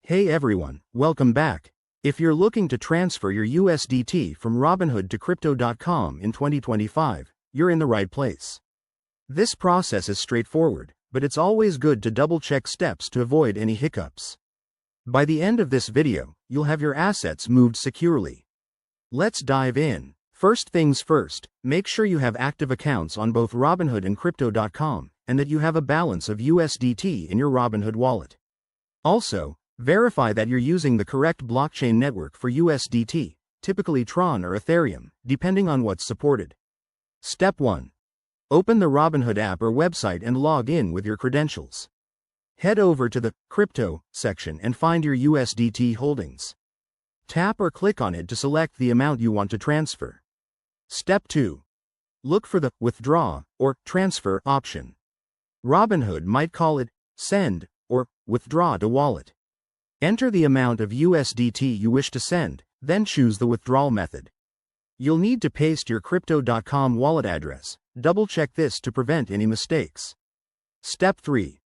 Hey everyone, welcome back. If you're looking to transfer your USDT from Robinhood to Crypto.com in 2025, you're in the right place. This process is straightforward, but it's always good to double-check steps to avoid any hiccups. By the end of this video, you'll have your assets moved securely. Let's dive in. First things first, make sure you have active accounts on both Robinhood and Crypto.com, and that you have a balance of USDT in your Robinhood wallet. Also, verify that you're using the correct blockchain network for USDT, typically Tron or Ethereum, depending on what's supported. Step 1. Open the Robinhood app or website and log in with your credentials. Head over to the Crypto section and find your USDT holdings. Tap or click on it to select the amount you want to transfer. Step 2. Look for the Withdraw or Transfer option. Robinhood might call it Send or Withdraw to Wallet. Enter the amount of USDT you wish to send, then choose the withdrawal method. You'll need to paste your Crypto.com wallet address. Double-check this to prevent any mistakes. Step 3.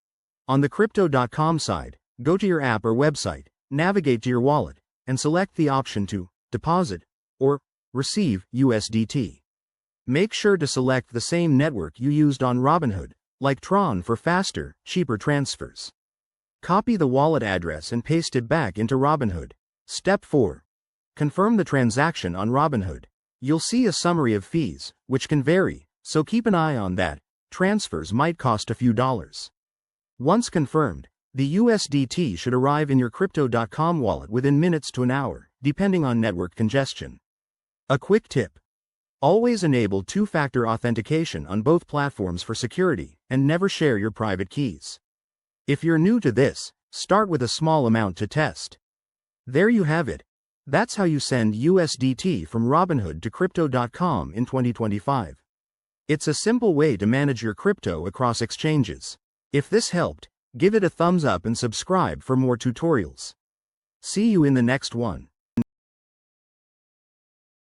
On the Crypto.com side, go to your app or website, navigate to your wallet, and select the option to Deposit or Receive USDT. Make sure to select the same network you used on Robinhood, like Tron for faster, cheaper transfers. Copy the wallet address and paste it back into Robinhood. Step 4. Confirm the transaction on Robinhood. You'll see a summary of fees, which can vary, so keep an eye on that. Transfers might cost a few dollars. Once confirmed, the USDT should arrive in your Crypto.com wallet within minutes to an hour, depending on network congestion. A quick tip. Always enable two-factor authentication on both platforms for security, and never share your private keys. If you're new to this, start with a small amount to test. There you have it. That's how you send USDT from Robinhood to Crypto.com in 2025. It's a simple way to manage your crypto across exchanges. If this helped, give it a thumbs up and subscribe for more tutorials. See you in the next one.